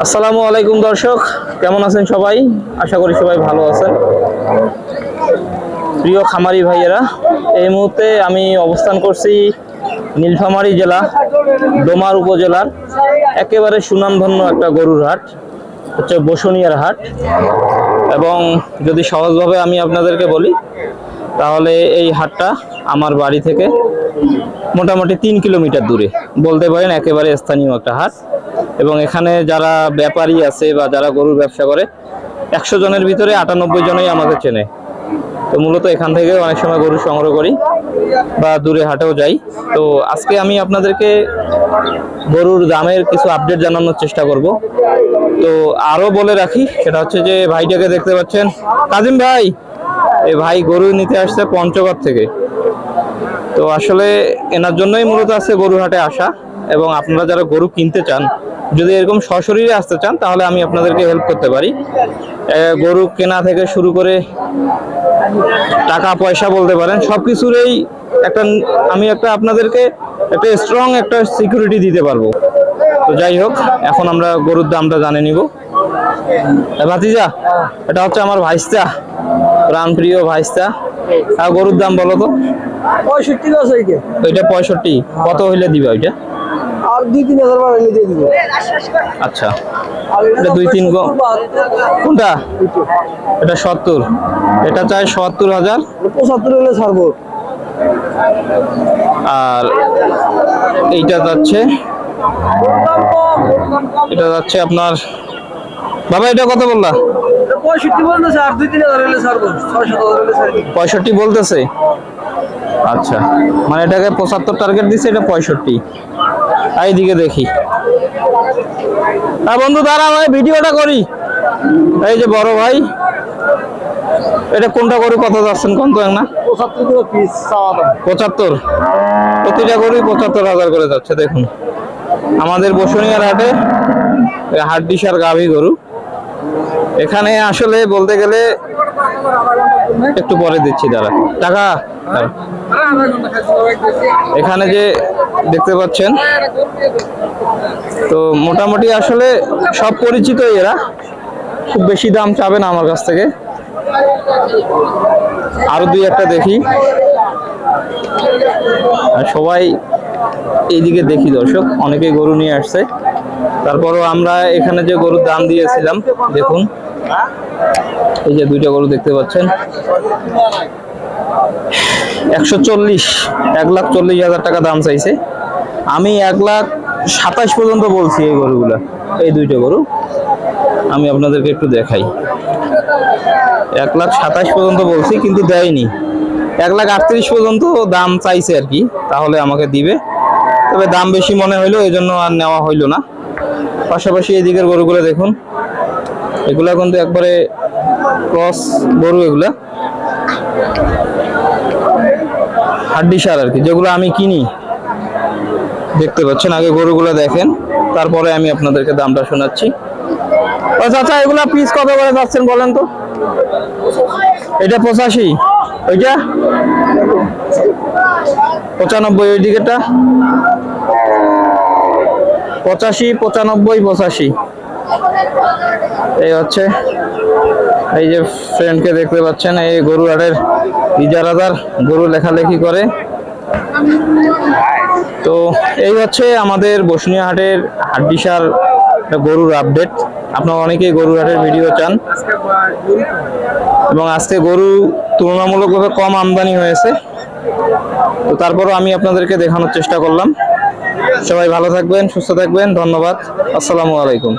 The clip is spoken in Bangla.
আসসালামু আলাইকুম দর্শক, কেমন আছেন সবাই? আশা করি সবাই ভালো আছেন। প্রিয় খামারি ভাইয়েরা, এই মুহূর্তে আমি অবস্থান করছি নীলফামারী জেলা ডোমার উপজেলার একেবারে সুনামধন্য একটা গরুর হাট, হচ্ছে বসুনিয়ার হাট। এবং যদি সহজভাবে আমি আপনাদেরকে বলি তাহলে এই হাটটা আমার বাড়ি থেকে মোটামুটি 3 কিলোমিটার দূরে বলতে পারেন, একেবারে স্থানীয় একটা হাট। এবং এখানে যারা ব্যাপারী আছে বা যারা গরুর ব্যবসা করে 100 জনের ভিতরে 98 জনই আমাকে চেনে। তো মূলত এখান থেকে অনেক সময় গরু সংগ্রহ করি বা দূরে হাটেও যাই। তো আজকে আমি আপনাদেরকে গরুর দামের কিছু আপডেট জানানোর চেষ্টা করব। তো আরো বলে রাখি, সেটা হচ্ছে যে ভাইটাকে দেখতে পাচ্ছেন, কাজিম ভাই, এই ভাই গরু নিতে আসছে পঞ্চগড় থেকে। তো আসলে এনার জন্যই মূলত আজকে গরু হাটে আসা। এবং আপনারা যারা গরু কিনতে চান, যদি এরকম সশরীরে আসতে চান, তাহলে আমি আপনাদেরকে হেল্প করতে পারি। গরু কেনা থেকে শুরু করে টাকা পয়সা বলতে পারেন, সবকিছুরই আমি আপনাদেরকে একটা স্ট্রং একটা সিকিউরিটি দিতে পারবো। তো যাই হোক, এখন আমরা গরুর দামটা জানে নিব। ভাতিজা, এটা হচ্ছে আমার ভাইস্তা, প্রাণপ্রিয় ভাইস্তা। গরুর দাম বলো তো? 65 আছে এইটা। ওইটা 65। কত হইলে দিবা ওইটা? আর 2-3 হাজার বাড়াইলে দিয়ে দিব। আচ্ছা, এটা 2-3 কোনটা? এটা 70। এটা চাই 70,000। 75 হলে ছাড়বো। আর এইটা যাচ্ছে আপনার, বাবা এটা কত বললা? 65 বলতেছে, আর 2-3 হাজার হলে ছাড়বো। 6-7 হাজার হলে ছাড়বো। 65 বলতেছে। আচ্ছা, মানে এটাকে 75 টার্গেট দিছে, এটা 65। এইদিকে দেখি। বন্ধু দাঁড়া, ভাই ভিডিওটা করি। এই যে বড় ভাই, এটা কোনটা গরু কত যাচ্ছেন কোন তো না? 75 করে পিস চাওয়া দাম। 75। প্রতিটা গরুই 75,000 করে যাচ্ছে। দেখুন আমাদের বসুনিয়ার হাটে হাড্ডিসার গাভী গরু। এখানে আসলে বলতে গেলে, একটু পরে দিচ্ছি দাঁড়া টাকা। এখানে যে দেখতে পাচ্ছেন, তো মোটামুটি আসলে সব পরিচিত এরা, খুব বেশি দাম চাবে না আমার কাছ থেকে। আরো 2-1টা দেখি। আর সবাই এইদিকে দেখি দর্শক, অনেকেই গরু নিয়ে আসছে। তারপরও আমরা এখানে যে গরুর দাম দিয়েছিলাম, দেখুন এই যে 2টা গরু দেখতে পাচ্ছেন, 140, 1,40,000 টাকা দাম চাইছে। আমি 1,27,000 পর্যন্ত বলছি এই গরুগুলা। এই 2টা গরু আমি আপনাদেরকে একটু দেখাই। 1,27,000 পর্যন্ত বলছি, কিন্তু দেয়নি। 1,38,000 পর্যন্ত দাম চাইছে আর কি, তাহলে আমাকে দিবে। তবে দাম বেশি মনে হইলো, এই জন্য আর নেওয়া হইলো না। পাশাপাশি এদিকের গরুগুলো দেখুন, এগুলা কিন্তু একবারে ক্রস গরু, এগুলা হাড্ডিসার আর কি, যেগুলো আমি কিনি। দেখতে পাচ্ছেন, আগে গরুগুলো দেখেন, তারপরে আমি আপনাদেরকে দামটা শোনাচ্ছি। আচ্ছা, এগুলা পিস কত করে যাচ্ছেন বলেন তো? এটা 85, ওইটা 95, ওই দিকেটা 85, 95, 85। এই হচ্ছে, এই যে ফ্রেন্ডকে দেখতে পাচ্ছেন, এই গরু হাটের ইজারাদার, গরু লেখালেখি করে। তো এই হচ্ছে আমাদের বসুনিয়া হাটের হাড্ডিসার গরুর আপডেট। আপনারা অনেকেই গরুর হাটের ভিডিও চান, এবং আজকে গরু তুলনামূলকভাবে কম আমদানি হয়েছে। তো তারপরও আমি আপনাদেরকে দেখানোর চেষ্টা করলাম। সবাই ভালো থাকবেন, সুস্থ থাকবেন। ধন্যবাদ। আসসালামু আলাইকুম।